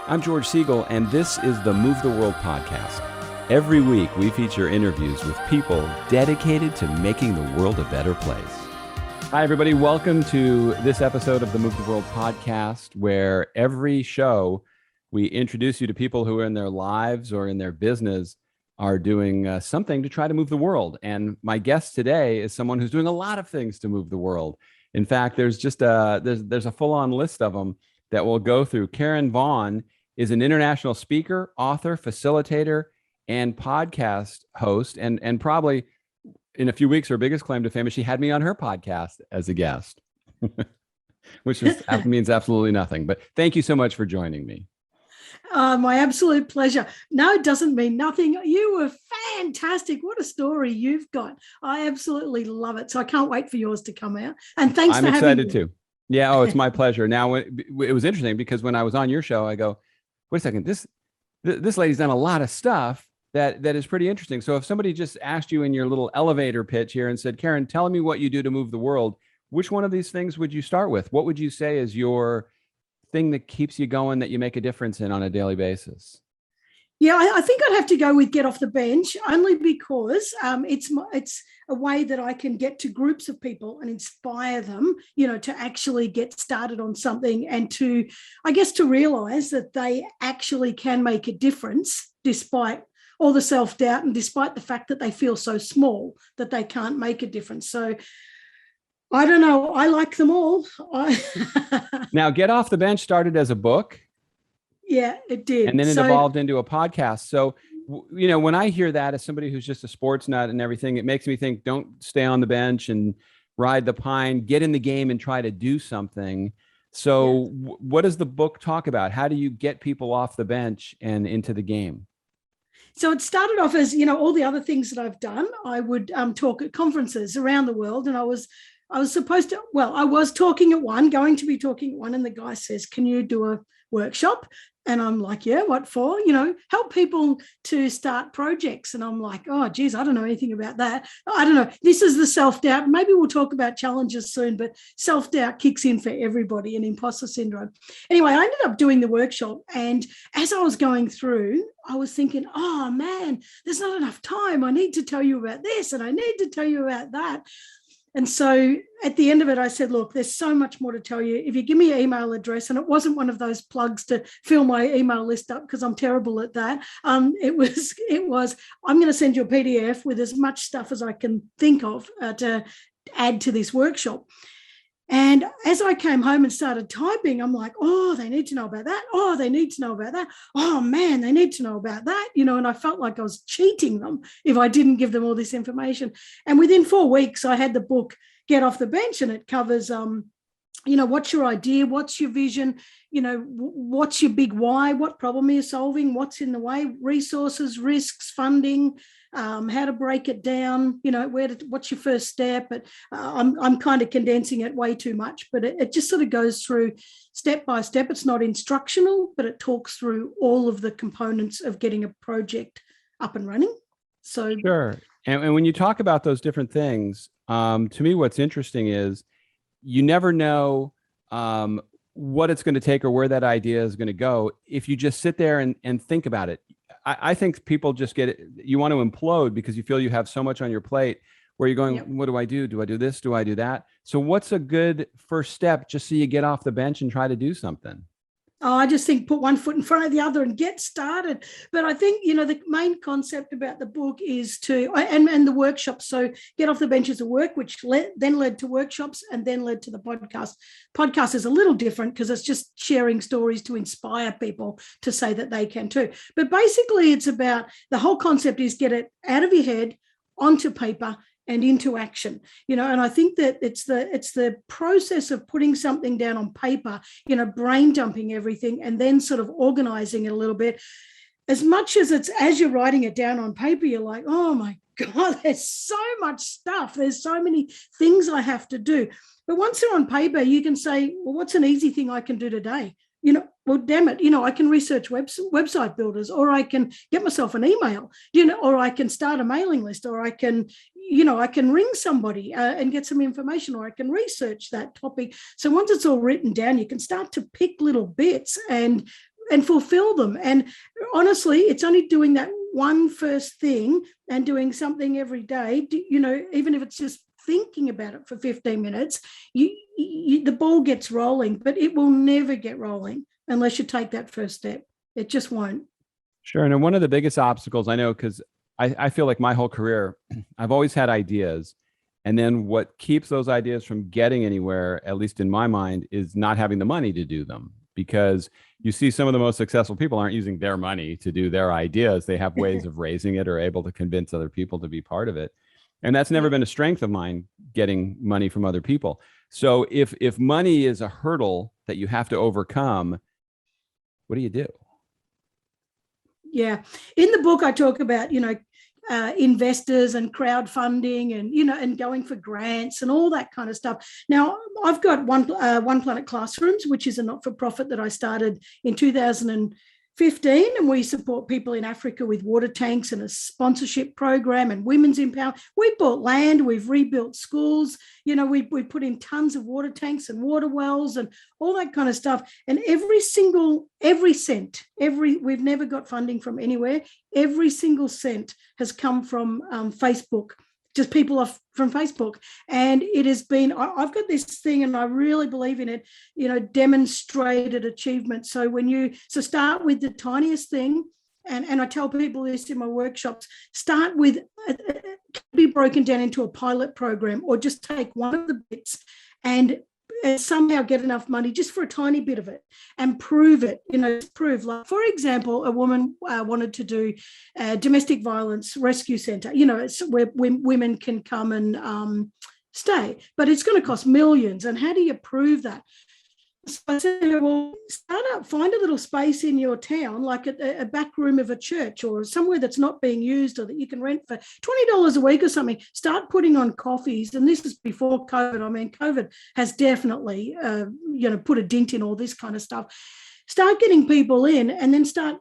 I'm George Siegel, and this is the Move the World podcast. Every week, we feature interviews with people dedicated to making the world a better place. Hi, everybody. Welcome to this episode of the Move the World podcast, where every show we introduce you to people who in their lives or in their business are doing something to try to move the world. And my guest today is someone who's doing a lot of things to move the world. In fact, there's a full-on list of them that we'll go through. Kerryn Vaughan is an international speaker, author, facilitator, and podcast host. And probably in a few weeks, her biggest claim to fame is she had me on her podcast as a guest, which means absolutely nothing. But thank you so much for joining me. My absolute pleasure. No, it doesn't mean nothing. You were fantastic. What a story you've got. I absolutely love it. So I can't wait for yours to come out. And thanks for having me. I'm excited too. Yeah. Oh, it's my pleasure. Now, it was interesting because when I was on your show, I go, wait a second, this lady's done a lot of stuff that is pretty interesting. So if somebody just asked you in your little elevator pitch here and said, Kerryn, tell me what you do to move the world, which one of these things would you start with? What would you say is your thing that keeps you going, that you make a difference in on a daily basis? Yeah, I think I'd have to go with get off the bench, only because it's a way that I can get to groups of people and inspire them, to actually get started on something and to realize that they actually can make a difference despite all the self-doubt and despite the fact that they feel so small that they can't make a difference. So I don't know. I like them all. Now, Get Off the Bench started as a book. Yeah, it did. And then it evolved into a podcast. So, when I hear that as somebody who's just a sports nut and everything, it makes me think, don't stay on the bench and ride the pine, get in the game and try to do something. So what does the book talk about? How do you get people off the bench and into the game? So it started off as, all the other things that I've done. I would talk at conferences around the world, and I was talking at one, going to be talking at one, and the guy says, can you do a workshop? And I'm like, yeah, what for? Help people to start projects. And I'm like, oh, geez, I don't know anything about that. I don't know. This is the self-doubt. Maybe we'll talk about challenges soon, but self-doubt kicks in for everybody and imposter syndrome. Anyway, I ended up doing the workshop. And as I was going through, I was thinking, oh, man, there's not enough time. I need to tell you about this and I need to tell you about that. And so at the end of it, I said, look, there's so much more to tell you. If you give me your email address, and it wasn't one of those plugs to fill my email list up because I'm terrible at that. It was, I'm going to send you a PDF with as much stuff as I can think of to add to this workshop. And as I came home and started typing, I'm like, oh, they need to know about that. Oh, they need to know about that. Oh, man, they need to know about that. And I felt like I was cheating them if I didn't give them all this information. And within 4 weeks, I had the book Get Off the Bench, and it covers, what's your idea? What's your vision? What's your big why? What problem are you solving? What's in the way? Resources, risks, funding, how to break it down, what's your first step? But I'm kind of condensing it way too much, but it just sort of goes through step by step. It's not instructional, but it talks through all of the components of getting a project up and running. So sure. And when you talk about those different things, to me, what's interesting is you never know what it's going to take or where that idea is going to go if you just sit there and think about it. I think people just get it. You want to implode because you feel you have so much on your plate where you're going, yep. What do I do? Do I do this? Do I do that? So what's a good first step just so you get off the bench and try to do something? Oh, I just think put one foot in front of the other and get started. But I think, the main concept about the book is and the workshop. So Get Off the Bench is a work, which then led to workshops and then led to the podcast. Podcast is a little different because it's just sharing stories to inspire people to say that they can too. But basically it's about, the whole concept is get it out of your head onto paper and into action, and I think that it's the process of putting something down on paper, brain dumping everything and then sort of organizing it a little bit. As much as as you're writing it down on paper, you're like, oh my God, there's so much stuff. There's so many things I have to do. But once they're on paper, you can say, well, what's an easy thing I can do today? Well, damn it, I can research website builders, or I can get myself an email, or I can start a mailing list, or I can, I can ring somebody and get some information, or I can research that topic. So once it's all written down, you can start to pick little bits and fulfill them. And honestly, it's only doing that one first thing and doing something every day, even if it's just thinking about it for 15 minutes, the ball gets rolling, but it will never get rolling unless you take that first step. It just won't. Sure. And one of the biggest obstacles I know, because I feel like my whole career, I've always had ideas. And then what keeps those ideas from getting anywhere, at least in my mind, is not having the money to do them. Because you see some of the most successful people aren't using their money to do their ideas. They have ways of raising it or able to convince other people to be part of it. And that's never been a strength of mine, getting money from other people. So if money is a hurdle that you have to overcome, what do you do? Yeah. In the book, I talk about, investors and crowdfunding and, and going for grants and all that kind of stuff. Now, I've got One Planet Classrooms, which is a not-for-profit that I started in 2015, and we support people in Africa with water tanks and a sponsorship program and women's empowerment. We bought land, we've rebuilt schools, we put in tons of water tanks and water wells and all that kind of stuff. And every cent, we've never got funding from anywhere. Every single cent has come from Facebook, just people off from Facebook. And it has been, I've got this thing, and I really believe in it, demonstrated achievement. So start with the tiniest thing. And I tell people this in my workshops, start with, it can be broken down into a pilot program, or just take one of the bits and somehow get enough money just for a tiny bit of it and prove it, prove. Like, for example, a woman wanted to do a domestic violence rescue centre, it's where women can come and stay, but it's going to cost millions. And how do you prove that? So I said, well, find a little space in your town, like a back room of a church or somewhere that's not being used, or that you can rent for $20 a week or something. Start putting on coffees. And this is before COVID. I mean, COVID has definitely, put a dent in all this kind of stuff. Start getting people in, and then start,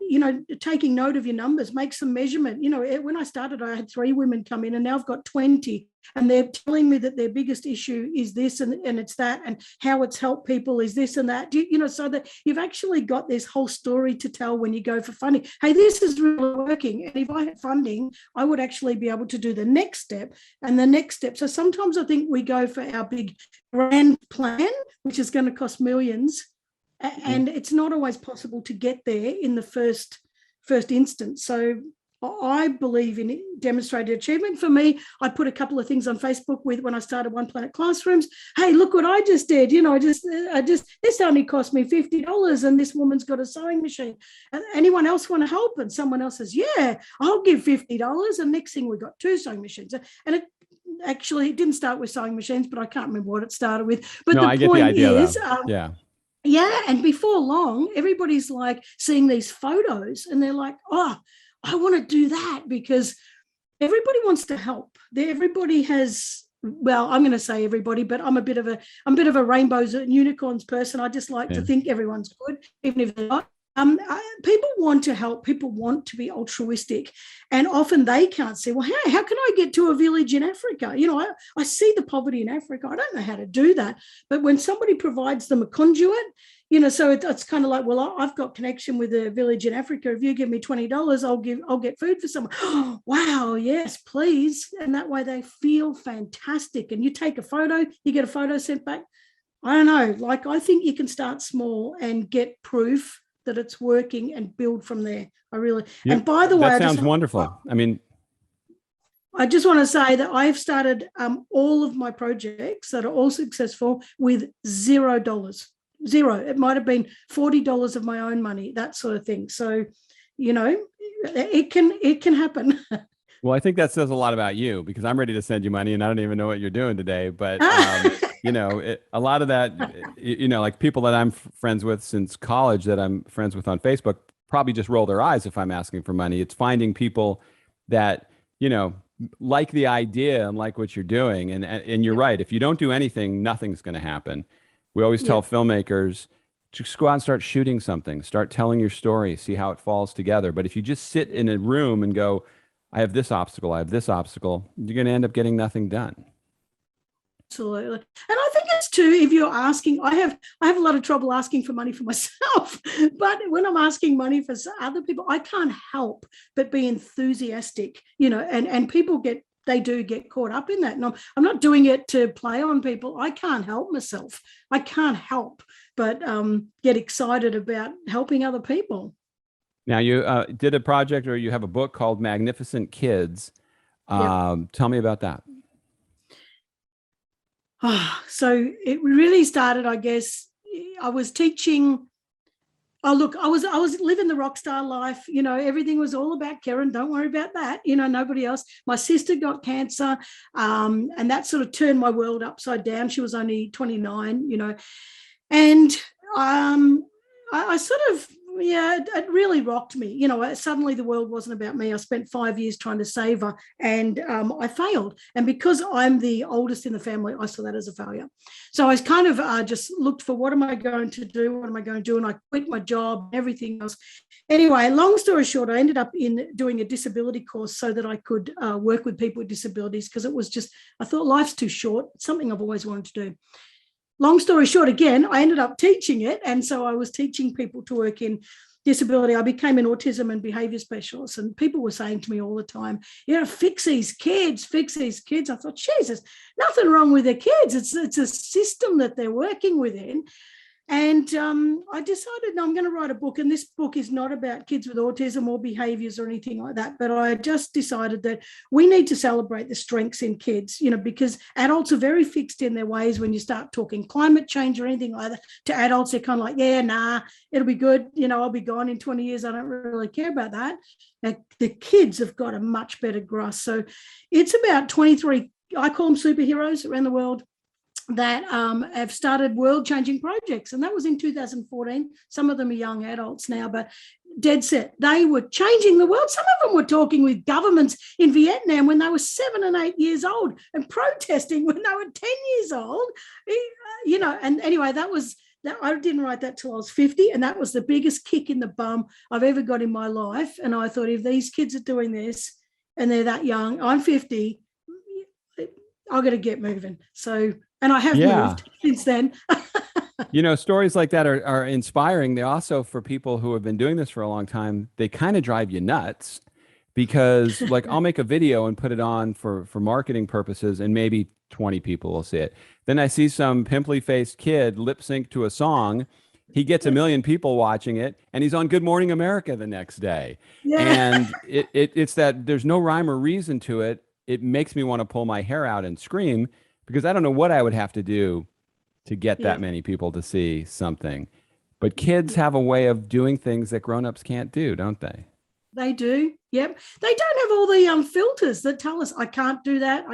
taking note of your numbers, make some measurement. When I started, I had 3 women come in, and now I've got 20, and they're telling me that their biggest issue is this and it's that, and how it's helped people is this and that, so that you've actually got this whole story to tell when you go for funding. Hey, this is really working. And if I had funding, I would actually be able to do the next step and the next step. So sometimes I think we go for our big grand plan, which is going to cost millions. And it's not always possible to get there in the first instance. So I believe in demonstrated achievement. For me, I put a couple of things on Facebook when I started One Planet Classrooms. Hey, look what I just did. This only cost me $50, and this woman's got a sewing machine. And anyone else want to help? And someone else says, yeah, I'll give $50. And next thing, we got 2 sewing machines. And it didn't start with sewing machines, but I can't remember what it started with. But I get the idea, yeah. Yeah, and before long, everybody's like seeing these photos, and they're like, oh, I want to do that, because everybody wants to help. Everybody has, well, I'm going to say everybody, but I'm a bit of a rainbows and unicorns person. I just like to think everyone's good, even if they're not. People want to help. People want to be altruistic, and often they can't see, well, how can I get to a village in Africa? I see the poverty in Africa. I don't know how to do that. But when somebody provides them a conduit, so it's kind of like, well, I've got connection with a village in Africa. If you give me $20, I'll get food for someone. Oh, wow, yes, please. And that way they feel fantastic. And you take a photo, you get a photo sent back. I don't know. Like, I think you can start small and get proof that it's working and build from there. And by the way, that sounds wonderful. I just want to say that I've started all of my projects that are all successful with $0. It might have been $40 of my own money, that sort of thing. So, it can happen. Well, I think that says a lot about you, because I'm ready to send you money and I don't even know what you're doing today. But, a lot of that, like people that I'm friends with since college that I'm friends with on Facebook probably just roll their eyes if I'm asking for money. It's finding people that, like the idea and like what you're doing. And you're right. If you don't do anything, nothing's going to happen. We always tell filmmakers, just go out and start shooting something, start telling your story, see how it falls together. But if you just sit in a room and go, I have this obstacle, I have this obstacle, you're going to end up getting nothing done. Absolutely. And I think it's too, if you're asking, I have a lot of trouble asking for money for myself, but when I'm asking money for other people, I can't help but be enthusiastic, and people they do get caught up in that. And I'm not doing it to play on people. I can't help myself. I can't help but get excited about helping other people. Now, you did a project, or you have a book called Magnificent Kids. Tell me about that. So it really started, I guess. I was teaching. Oh, look, I was living the rock star life. Everything was all about Kerryn. Don't worry about that. Nobody else. My sister got cancer, and that sort of turned my world upside down. She was only 29, and I sort of, it really rocked me. Suddenly the world wasn't about me. I spent 5 years trying to save her, and I failed. And because I'm the oldest in the family, I saw that as a failure. So I kind of just looked for, what am I going to do? What am I going to do? And I quit my job, everything else. Anyway, long story short, I ended up in doing a disability course so that I could work with people with disabilities, because it was just, I thought life's too short. It's something I've always wanted to do. Long story short, again, I ended up teaching it. And so I was teaching people to work in disability. I became an autism and behavior specialist, and people were saying to me all the time, fix these kids, fix these kids. I thought, Jesus, nothing wrong with their kids. It's a system that they're working within. And I decided, no, I'm going to write a book. And this book is not about kids with autism or behaviors or anything like that. But I just decided that we need to celebrate the strengths in kids, because adults are very fixed in their ways. When you start talking climate change or anything like that to adults, they're kind of like, yeah, nah, it'll be good. I'll be gone in 20 years. I don't really care about that. The kids have got a much better grasp. So it's about 23, I call them superheroes around the world, that have started world-changing projects. And that was in 2014. Some of them are young adults now, but dead set. They were changing the world. Some of them were talking with governments in Vietnam when they were 7 and 8 years old, and protesting when they were 10 years old. And anyway, that I didn't write that till I was 50, and that was the biggest kick in the bum I've ever got in my life. And I thought, if these kids are doing this and they're that young, I'm 50, I've got to get moving. So, and I have moved since then. Stories like that are inspiring. They also, for people who have been doing this for a long time, they kind of drive you nuts, because like I'll make a video and put it on for marketing purposes, and maybe 20 people will see it. Then I see some pimply faced kid lip sync to a song. He gets 1 million people watching it, and he's on Good Morning America the next day. Yeah. And it's that there's no rhyme or reason to it. It makes me want to pull my hair out and scream, because I don't know what I would have to do to get that many people to see something. But kids have a way of doing things that grown-ups can't do, don't they? They do. Yep. They don't have all the filters that tell us, I can't do that.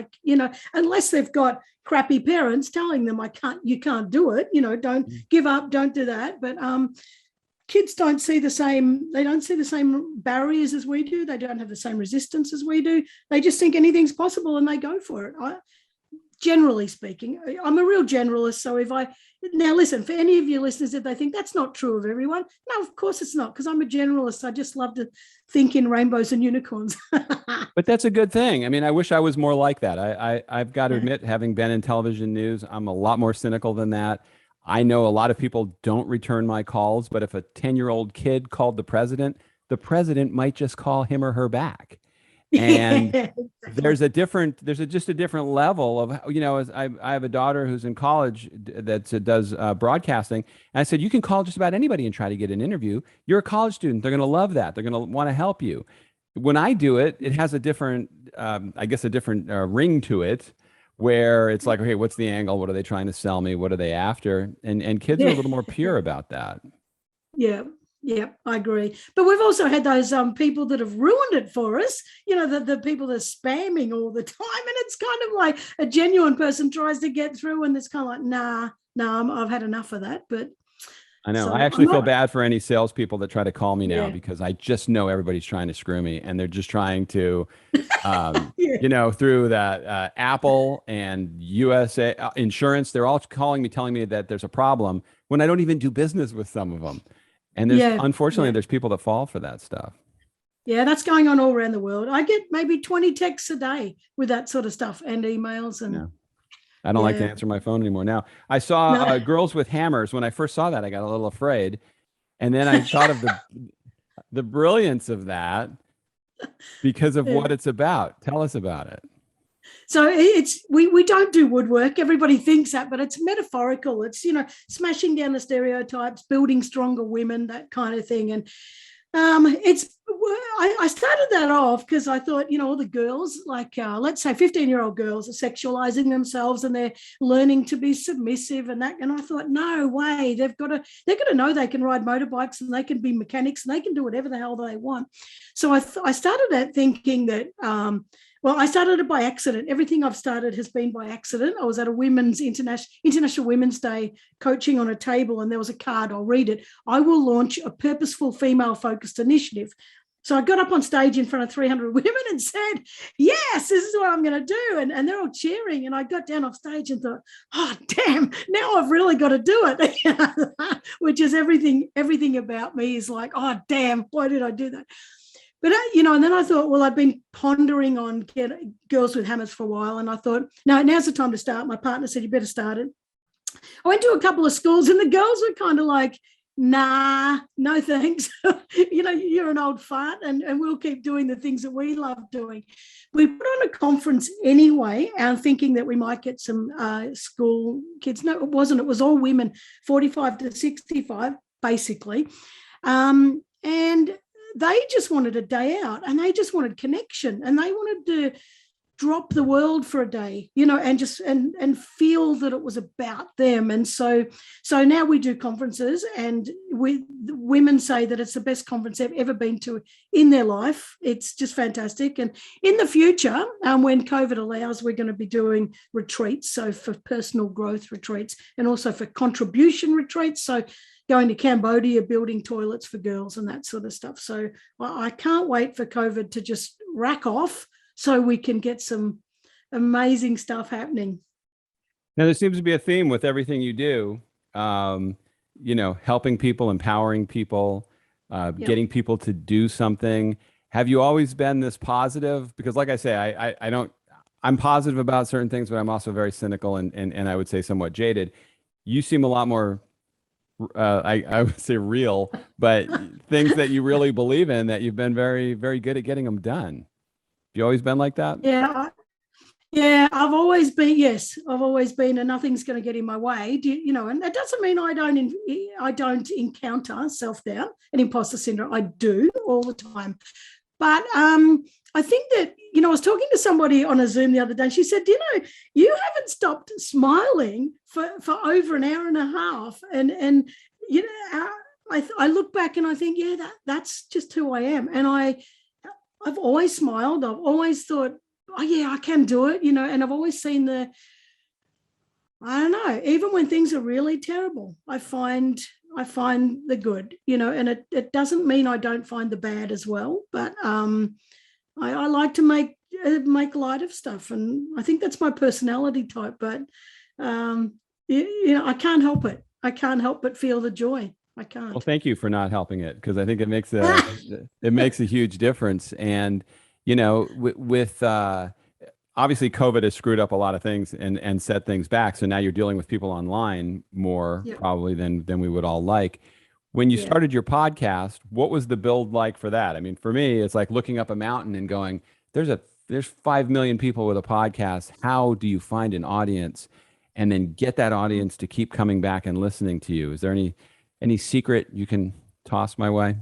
Unless they've got crappy parents telling them, you can't do it. Don't give up, don't do that. But kids don't see the same barriers as we do. They don't have the same resistance as we do. They just think anything's possible and they go for it. Generally speaking, I'm a real generalist. So now listen, for any of your listeners, if they think that's not true of everyone, no, of course it's not, because I'm a generalist. I just love to think in rainbows and unicorns. But that's a good thing. I mean, I wish I was more like that. I've got to admit, having been in television news, I'm a lot more cynical than that. I know a lot of people don't return my calls, but if a 10-year-old kid called the president might just call him or her back. And there's just a different level of, as I have a daughter who's in college that does broadcasting. And I said, you can call just about anybody and try to get an interview. You're a college student. They're going to love that. They're going to want to help you. When I do it, it has a different, ring to it, where it's like, okay, what's the angle? What are they trying to sell me? What are they after? And kids are a little more pure about that. Yeah. Yeah, I agree. But we've also had those people that have ruined it for us, the people that are spamming all the time. And it's kind of like a genuine person tries to get through, and it's kind of like, nah, I've had enough of that. But I know. So I actually feel bad for any salespeople that try to call me now, because I just know everybody's trying to screw me, and they're just trying to, through that Apple and USA Insurance, they're all calling me, telling me that there's a problem when I don't even do business with some of them. And unfortunately, there's people that fall for that stuff. Yeah, that's going on all around the world. I get maybe 20 texts a day with that sort of stuff and emails and No, I don't like to yeah. answer my phone anymore. Now, I saw No. Girls with Hammers. When I first saw that, I got a little afraid. And then I thought of the brilliance of that because of Yeah. what it's about. Tell us about it. So it's we don't do woodwork. Everybody thinks that, but it's metaphorical. It's, smashing down the stereotypes, building stronger women, that kind of thing. And I started that off because I thought, all the girls, like let's say 15-year-old girls, are sexualizing themselves and they're learning to be submissive and that. And I thought, no way, they're got to know they can ride motorbikes and they can be mechanics and they can do whatever the hell they want. So I started at thinking that. Well, I started it by accident. Everything I've started has been by accident. I was at a International Women's Day coaching on a table, and there was a card. I'll read it. I will launch a purposeful female-focused initiative. So I got up on stage in front of 300 women and said, yes, this is what I'm going to do. And they're all cheering. And I got down off stage and thought, oh, damn, now I've really got to do it. Which is everything about me is like, oh, damn, why did I do that? But, and then I thought, well, I'd been pondering on Girls with Hammers for a while. And I thought, no, now's the time to start. My partner said, you better start it. I went to a couple of schools and the girls were kind of like, nah, no thanks. You're an old fart and we'll keep doing the things that we love doing. We put on a conference anyway, thinking that we might get some school kids. No, it wasn't. It was all women, 45 to 65, basically. And they just wanted a day out and they just wanted connection and they wanted to drop the world for a day, and just and feel that it was about them. And so now we do conferences and women say that it's the best conference they've ever been to in their life. It's just fantastic. And in the future, when COVID allows, we're going to be doing retreats. So for personal growth retreats and also for contribution retreats. So going to Cambodia, building toilets for girls and that sort of stuff. So I can't wait for COVID to just rack off so we can get some amazing stuff happening. Now, there seems to be a theme with everything you do, helping people, empowering people, getting people to do something. Have you always been this positive? Because like I say, I'm positive about certain things, but I'm also very cynical and I would say somewhat jaded. You seem a lot more I would say real, but things that you really believe in that you've been very, very good at getting them done. Have you always been like that? Yeah, I've always been, yes, I've always been, and nothing's going to get in my way, and that doesn't mean I don't encounter self-doubt and imposter syndrome. I do all the time. But I think that, I was talking to somebody on a Zoom the other day and she said, you haven't stopped smiling for over an hour and a half. And I look back and I think, yeah, that's just who I am. And I've always smiled. I've always thought, oh, yeah, I can do it, and I've always seen I don't know, even when things are really terrible, I find the good, and it doesn't mean I don't find the bad as well, but I like to make light of stuff, and I think that's my personality type. But I can't help it. I can't help but feel the joy. I can't. Well, thank you for not helping it, because I think it makes a huge difference. And with obviously COVID has screwed up a lot of things and set things back. So now you're dealing with people online more probably than we would all like. When you started your podcast, what was the build like for that? I mean, for me, it's like looking up a mountain and going, there's 5 million people with a podcast. How do you find an audience and then get that audience to keep coming back and listening to you? Is there any secret you can toss my way?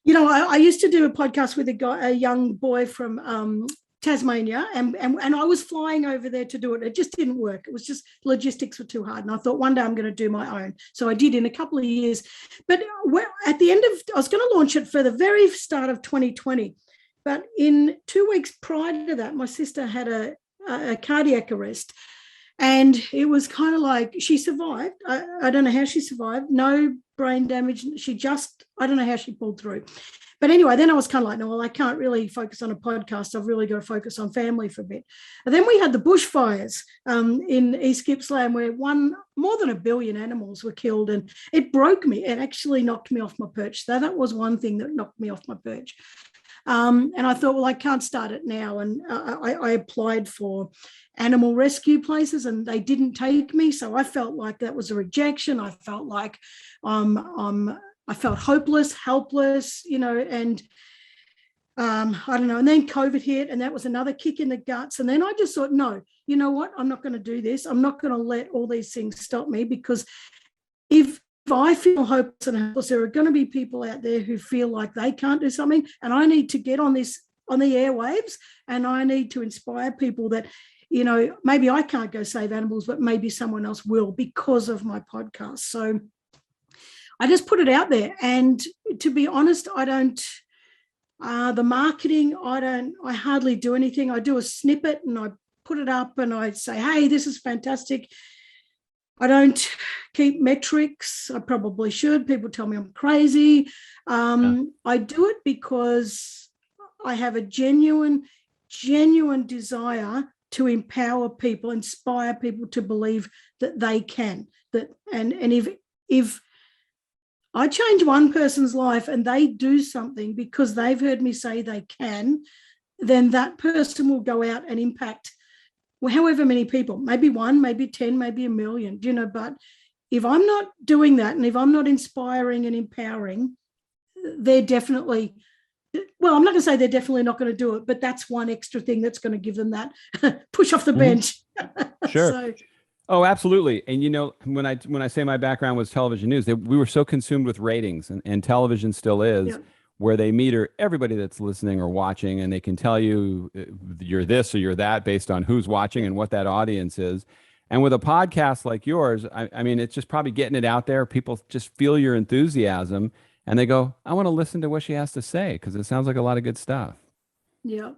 I used to do a podcast with a young boy from Tasmania, and I was flying over there to do it. It just didn't work. It was just logistics were too hard. And I thought one day I'm going to do my own. So I did in a couple of years. But at the end of, I was going to launch it for the very start of 2020. But in 2 weeks prior to that, my sister had a cardiac arrest. And it was kind of like she survived. I don't know how she survived. No brain damage. She just I don't know how she pulled through. But anyway, then I was kind of like, no, well, I can't really focus on a podcast. I've really got to focus on family for a bit. And then we had the bushfires in East Gippsland, where more than 1 billion animals were killed. And it broke me. It actually knocked me off my perch. So that was one thing that knocked me off my perch. And I thought, well, I can't start it now. And I applied for animal rescue places and they didn't take me. So I felt like that was a rejection. I felt like I felt hopeless, helpless, and I don't know. And then COVID hit and that was another kick in the guts. And then I just thought, no, you know what? I'm not going to do this. I'm not going to let all these things stop me, because if I feel hopeless and helpless, there are going to be people out there who feel like they can't do something. And I need to get on the airwaves, and I need to inspire people that, maybe I can't go save animals, but maybe someone else will because of my podcast. So I just put it out there. And to be honest, I don't, the marketing, I hardly do anything. I do a snippet and I put it up and I say, hey, this is fantastic. I don't keep metrics. I probably should. People tell me I'm crazy. I do it because I have a genuine desire to empower people, inspire people to believe that they can. And if I change one person's life and they do something because they've heard me say they can, then that person will go out and impact however many people, maybe 1, maybe 10, maybe 1 million, but if I'm not doing that and if I'm not inspiring and empowering, they're definitely, well, I'm not going to say they're definitely not going to do it, but that's one extra thing that's going to give them that push off the bench. Sure. Oh, absolutely. And when I say my background was television news, we were so consumed with ratings, and television still is, where they meter everybody that's listening or watching, and they can tell you you're this or you're that based on who's watching and what that audience is. And with a podcast like yours, I mean, it's just probably getting it out there. People just feel your enthusiasm and they go, I want to listen to what she has to say, because it sounds like a lot of good stuff. Yeah.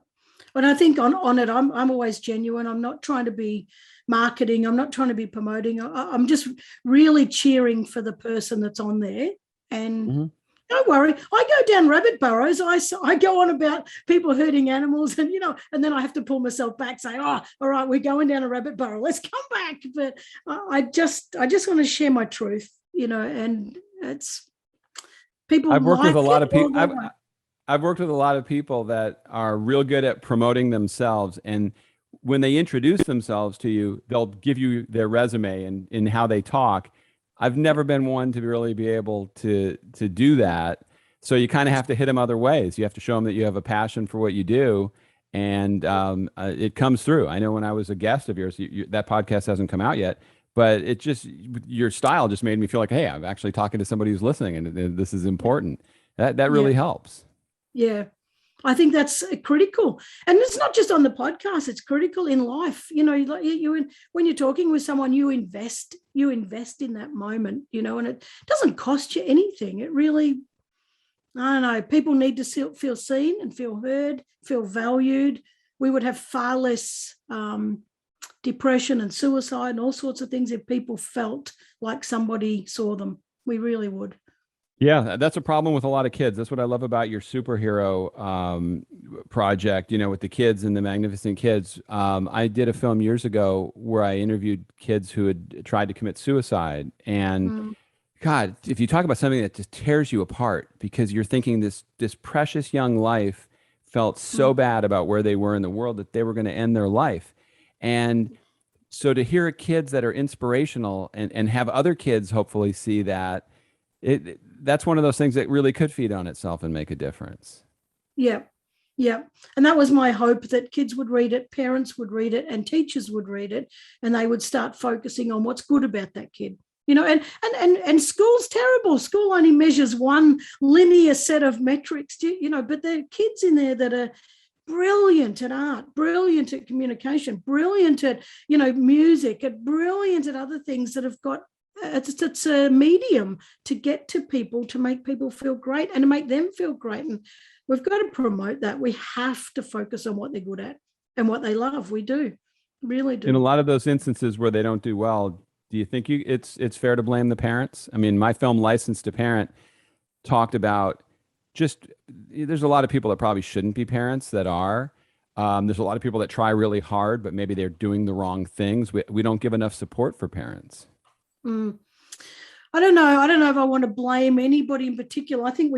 But I think on it, I'm always genuine. I'm not trying to be marketing. I'm not trying to be promoting. I'm just really cheering for the person that's on there. And don't worry, I go down rabbit burrows. I go on about people hurting animals, and and then I have to pull myself back, say, oh, all right, we're going down a rabbit burrow. Let's come back. But I just want to share my truth, and it's people. I've worked with a lot of people. I've worked with a lot of people that are real good at promoting themselves, and when they introduce themselves to you, they'll give you their resume and in how they talk. I've never been one to really be able to do that. So you kind of have to hit them other ways. You have to show them that you have a passion for what you do, and it comes through. I know when I was a guest of yours, that podcast hasn't come out yet, but it just, your style just made me feel like, hey, I'm actually talking to somebody who's listening, and this is important. That really helps. Yeah, I think that's critical. And it's not just on the podcast, it's critical in life. When you're talking with someone, you invest in that moment, and it doesn't cost you anything. It really, I don't know, people need to feel seen and feel heard, feel valued. We would have far less depression and suicide and all sorts of things if people felt like somebody saw them. We really would. Yeah, that's a problem with a lot of kids. That's what I love about your superhero project, with the kids and the Magnificent Kids. I did a film years ago where I interviewed kids who had tried to commit suicide. And God, if you talk about something that just tears you apart, because you're thinking this precious young life felt so bad about where they were in the world that they were going to end their life. And so to hear kids that are inspirational and have other kids hopefully see that, that's one of those things that really could feed on itself and make a difference. Yeah. And that was my hope, that kids would read it, parents would read it, and teachers would read it, and they would start focusing on what's good about that kid. And school's terrible. School only measures one linear set of metrics, but there are kids in there that are brilliant at art, brilliant at communication, brilliant at, music, and brilliant at other things that have got, it's a medium to get to people, to make people feel great and to make them feel great. And we've got to promote that. We have to focus on what they're good at and what they love. We do, really do. In a lot of those instances where they don't do well, do you think it's fair to blame the parents? I mean, my film License to Parent talked about just there's a lot of people that probably shouldn't be parents that are. There's a lot of people that try really hard, but maybe they're doing the wrong things. We don't give enough support for parents. Mm. I don't know. I don't know if I want to blame anybody in particular. I think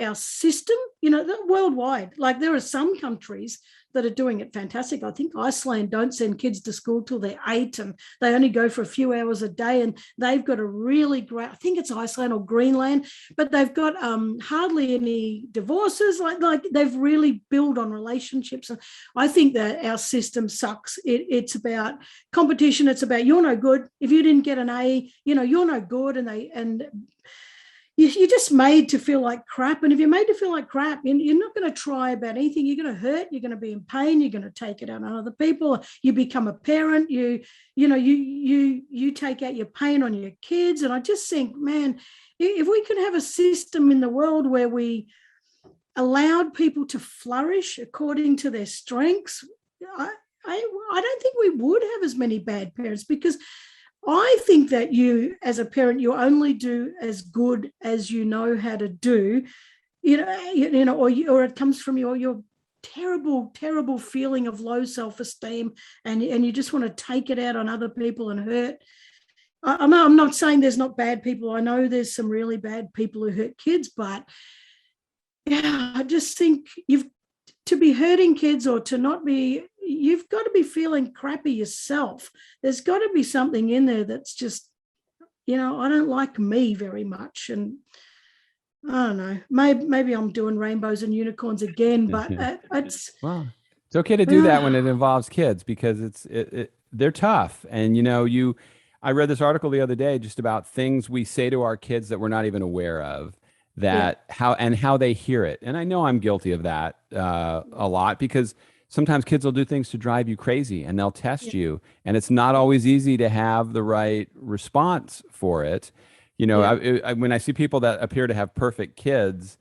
our system, worldwide, like there are some countries that are doing it fantastic. I think Iceland don't send kids to school till they're 8 and they only go for a few hours a day. And they've got a really great, I think it's Iceland or Greenland, but they've got hardly any divorces. Like they've really built on relationships. And I think that our system sucks. It's about competition. It's about you're no good. If you didn't get an A, you're no good. And you're just made to feel like crap. And if you're made to feel like crap, you're not going to try about anything. You're going to hurt. You're going to be in pain. You're going to take it out on other people. You become a parent. You take out your pain on your kids. And I just think, man, if we could have a system in the world where we allowed people to flourish according to their strengths, I don't think we would have as many bad parents, because I think that you, as a parent, you only do as good as you know how to do, or it comes from your terrible, terrible feeling of low self-esteem, and you just want to take it out on other people and hurt. I'm not saying there's not bad people. I know there's some really bad people who hurt kids, but yeah, I just think to be hurting kids or to not be, you've got to be feeling crappy yourself. There's got to be something in there that's just, I don't like me very much. And I don't know, maybe I'm doing rainbows and unicorns again, but it's... Well, it's okay to do that when it involves kids, because they're tough. And, I read this article the other day just about things we say to our kids that we're not even aware of. How they hear it. And I know I'm guilty of that a lot, because sometimes kids will do things to drive you crazy and they'll test you. And it's not always easy to have the right response for it. When I see people that appear to have perfect kids,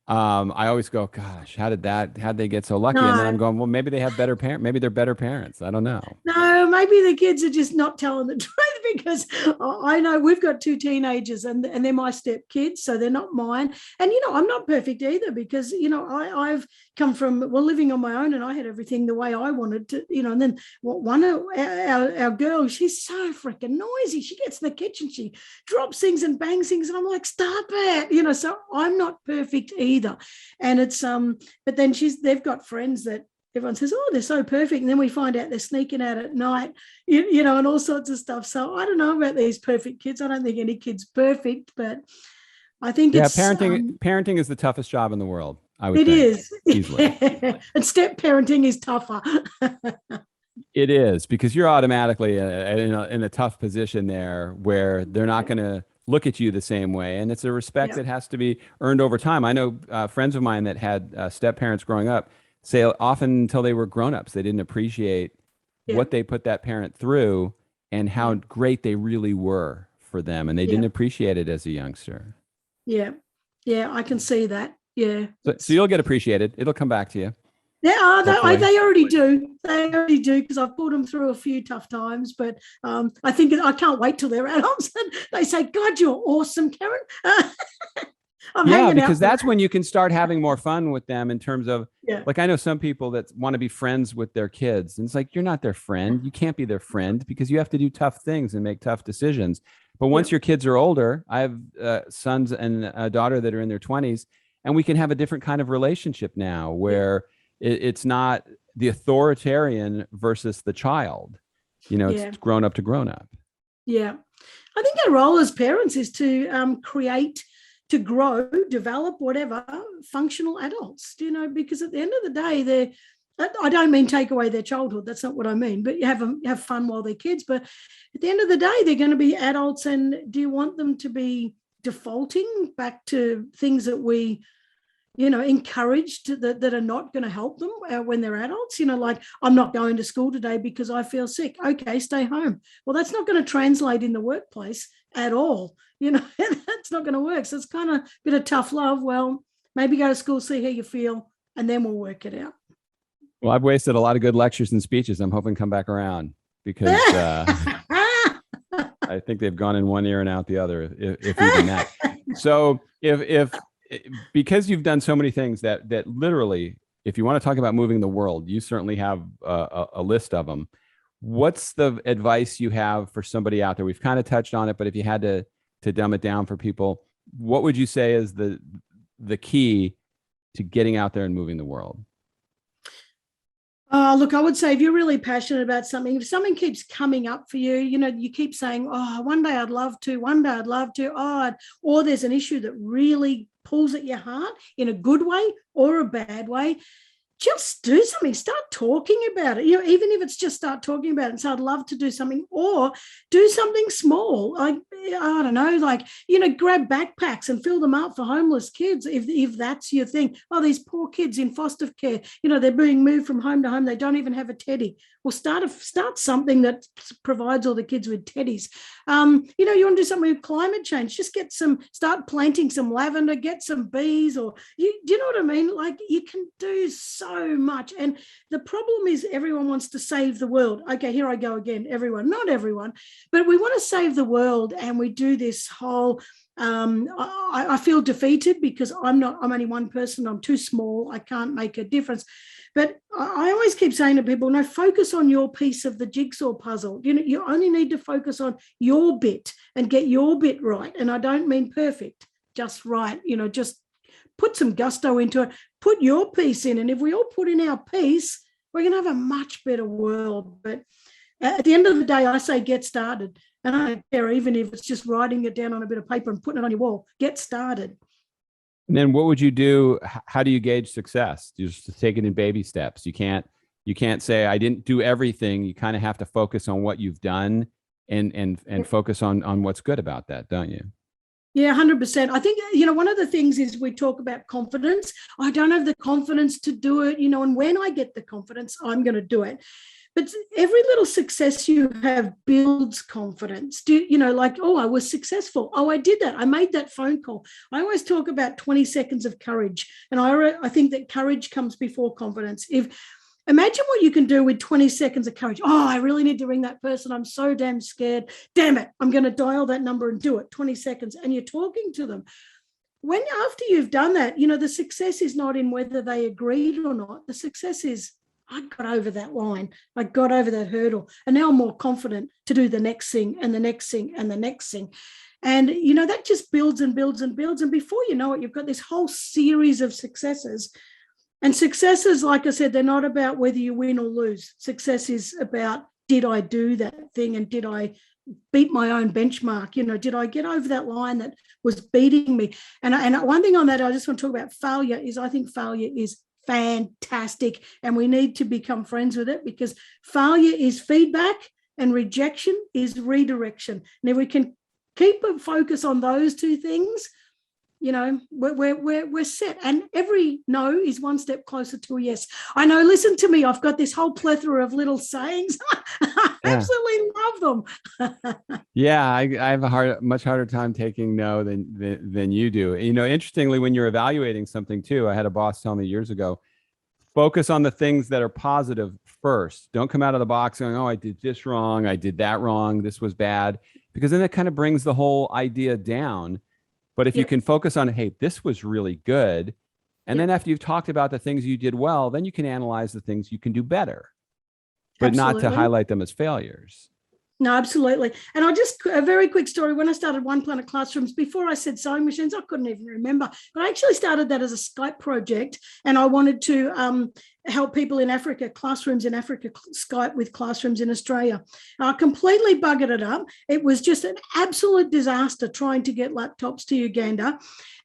I always go, gosh, how'd they get so lucky? No. And then I'm going, well, maybe they have better parents. Maybe they're better parents. I don't know. No, maybe the kids are just not telling the truth, because I know we've got 2 teenagers and they're my step kids, so they're not mine. And, I'm not perfect either, because, I've come from, living on my own, and I had everything the way I wanted to, and then one of our girls, she's so freaking noisy. She gets in the kitchen, she drops things and bangs things, and I'm like, stop it, so I'm not perfect either. And it's, but then they've got friends that everyone says, oh, they're so perfect. And then we find out they're sneaking out at night, and all sorts of stuff. So I don't know about these perfect kids. I don't think any kid's perfect, but I think it's... parenting is the toughest job in the world, I would think. It is. Easily. And step parenting is tougher. It is, because you're automatically in a tough position there, where they're not going to look at you the same way. And it's a respect that has to be earned over time. I know friends of mine that had step parents growing up say often until they were grown-ups, they didn't appreciate what they put that parent through and how great they really were for them. And they didn't appreciate it as a youngster. Yeah. Yeah, I can see that. Yeah. So you'll get appreciated. It'll come back to you. Yeah, they already do. They already do, because I've put them through a few tough times. But I think I can't wait till they're adults and they say, God, you're awesome, Kerryn. Because that's when you can start having more fun with them, in terms of, like, I know some people that want to be friends with their kids. And it's like, you're not their friend. You can't be their friend, because you have to do tough things and make tough decisions. But once your kids are older, I have sons and a daughter that are in their 20s, and we can have a different kind of relationship now, where it's not the authoritarian versus the child. It's grown up to grown up. Yeah. I think our role as parents is to create, to grow, develop, whatever, functional adults, because at the end of the day, I don't mean take away their childhood. That's not what I mean, but you have fun while they're kids. But at the end of the day, they're going to be adults. And do you want them to be defaulting back to things that we, encouraged that are not going to help them when they're adults? Like, I'm not going to school today because I feel sick. Okay, stay home. Well, that's not going to translate in the workplace at all. That's not going to work. So it's kind of a bit of tough love. Well, maybe go to school, see how you feel, and then we'll work it out. Well, I've wasted a lot of good lectures and speeches. I'm hoping to come back around, because I think they've gone in one ear and out the other, if even that. So if because you've done so many things that literally, if you want to talk about moving the world, you certainly have a list of them. What's the advice you have for somebody out there? We've kind of touched on it, but if you had to dumb it down for people, what would you say is the key to getting out there and moving the world? Look, I would say if you're really passionate about something, if something keeps coming up for you, you keep saying, oh, one day I'd love to, or there's an issue that really pulls at your heart in a good way or a bad way, just do something, start talking about it, even if it's just start talking about it and say, I'd love to do something, or do something small, like, I don't know, like, grab backpacks and fill them up for homeless kids, if that's your thing. Oh, these poor kids in foster care, they're being moved from home to home, they don't even have a teddy. Well, start something that provides all the kids with teddies. You want to do something with climate change, just start planting some lavender, get some bees, or do you know what I mean? Like, you can do so much. And the problem is everyone wants to save the world. Okay, here I go again, everyone, not everyone, but we want to save the world, and we do this whole I feel defeated because I'm only one person, I'm too small, I can't make a difference. But I always keep saying to people, no, focus on your piece of the jigsaw puzzle. You only need to focus on your bit and get your bit right. And I don't mean perfect, just right. Just put some gusto into it, put your piece in. And if we all put in our piece, we're going to have a much better world. But at the end of the day, I say get started. And I don't care even if it's just writing it down on a bit of paper and putting it on your wall. Get started. And then what would you do? How do you gauge success? You just take it in baby steps. You can't say I didn't do everything. You kind of have to focus on what you've done and focus on what's good about that, don't you? Yeah, 100%. I think, one of the things is we talk about confidence. I don't have the confidence to do it, and when I get the confidence, I'm going to do it. But every little success you have builds confidence. I was successful. Oh, I did that. I made that phone call. I always talk about 20 seconds of courage. And I think that courage comes before confidence. Imagine what you can do with 20 seconds of courage. Oh, I really need to ring that person. I'm so damn scared. Damn it. I'm going to dial that number and do it. 20 seconds. And you're talking to them. After you've done that, the success is not in whether they agreed or not. The success is, I got over that line. I got over that hurdle. And now I'm more confident to do the next thing and the next thing and the next thing. And, that just builds and builds and builds. And before you know it, you've got this whole series of successes. And successes, like I said, they're not about whether you win or lose. Success is about, did I do that thing? And did I beat my own benchmark? Did I get over that line that was beating me? And one thing on that, I just want to talk about failure is I think failure is fantastic, and we need to become friends with it, because failure is feedback and rejection is redirection. And if we can keep a focus on those two things, we're set. And every no is one step closer to a yes. I know, listen to me, I've got this whole plethora of little sayings. I absolutely love them. Yeah, I have a much harder time taking no than you do. Interestingly, when you're evaluating something too, I had a boss tell me years ago, focus on the things that are positive first. Don't come out of the box going, oh, I did this wrong, I did that wrong, this was bad, because then it kind of brings the whole idea down. But if you can focus on, hey, this was really good, and then after you've talked about the things you did well, then you can analyze the things you can do better, but not to highlight them as failures. No, absolutely. And a very quick story. When I started One Planet Classrooms, before I said sewing machines, I couldn't even remember. But I actually started that as a Skype project, and I wanted to help people in Africa, classrooms in Africa, Skype with classrooms in Australia. I completely buggered it up. It was just an absolute disaster trying to get laptops to Uganda.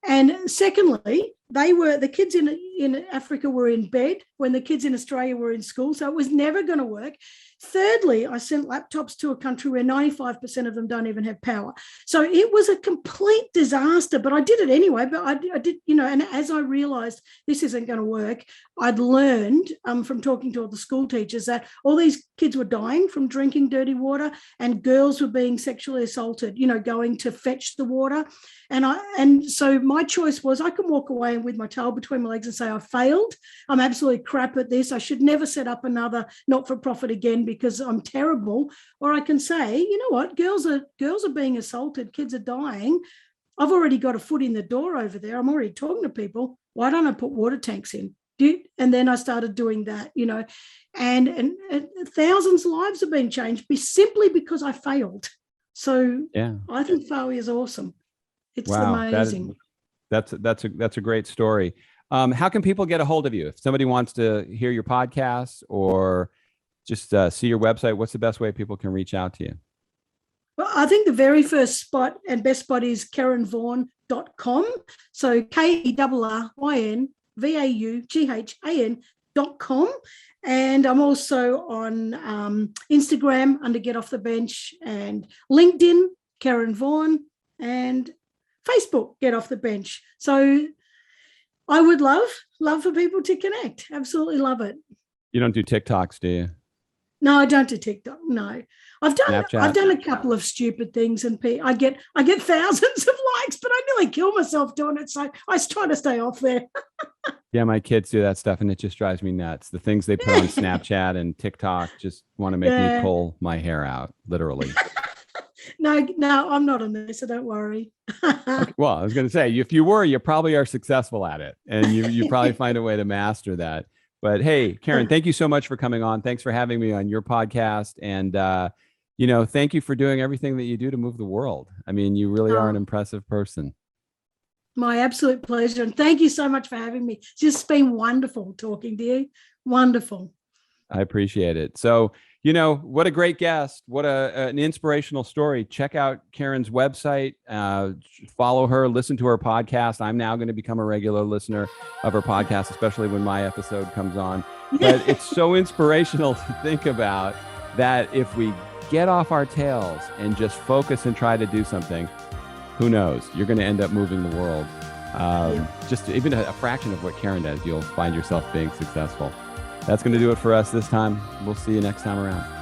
And secondly, the kids in Africa were in bed when the kids in Australia were in school, so it was never going to work. Thirdly, I sent laptops to a country where 95% of them don't even have power. So it was a complete disaster, but I did it anyway. But I did, and as I realized this isn't going to work, I'd learned from talking to all the school teachers that all these kids were dying from drinking dirty water, and girls were being sexually assaulted, going to fetch the water. And so my choice was, I can walk away with my tail between my legs and say, I failed. I'm absolutely crap at this. I should never set up another not-for-profit again because I'm terrible. Or I can say, you know what, girls are being assaulted, kids are dying. I've already got a foot in the door over there. I'm already talking to people. Why don't I put water tanks in? And then I started doing that, and thousands of lives have been changed simply because I failed. So yeah, I think failure is awesome. It's wow, amazing. that's a great story. How can people get a hold of you if somebody wants to hear your podcast or just see your website? What's the best way people can reach out to you? Well, I think the very first spot and best spot is kerrynvaughan.com. So KERRYNVAUGHAN.com. And I'm also on Instagram under Get Off the Bench, and LinkedIn, Kerryn Vaughan, and Facebook, Get Off the Bench. So I would love for people to connect. Absolutely love it. You don't do TikToks, do you? No, I don't do TikTok. No, I've done Snapchat? a couple of stupid things, and I get thousands of likes, but I nearly kill myself doing it. So I try to stay off there. Yeah, my kids do that stuff, and it just drives me nuts. The things they put on Snapchat and TikTok just want to make me pull my hair out, literally. No, I'm not on there, so don't worry. Okay, well, I was going to say, if you were, you probably are successful at it, and you probably find a way to master that. But hey, Kerryn, thank you so much for coming on. Thanks for having me on your podcast. And, thank you for doing everything that you do to move the world. I mean, you really are an impressive person. My absolute pleasure. And thank you so much for having me. It's just been wonderful talking to you. Wonderful. I appreciate it. So, what a great guest. What an inspirational story. Check out Kerryn's website, follow her, listen to her podcast. I'm now going to become a regular listener of her podcast, especially when my episode comes on. But it's so inspirational to think about that if we get off our tails and just focus and try to do something, who knows? You're going to end up moving the world. Just even a fraction of what Kerryn does, you'll find yourself being successful. That's going to do it for us this time. We'll see you next time around.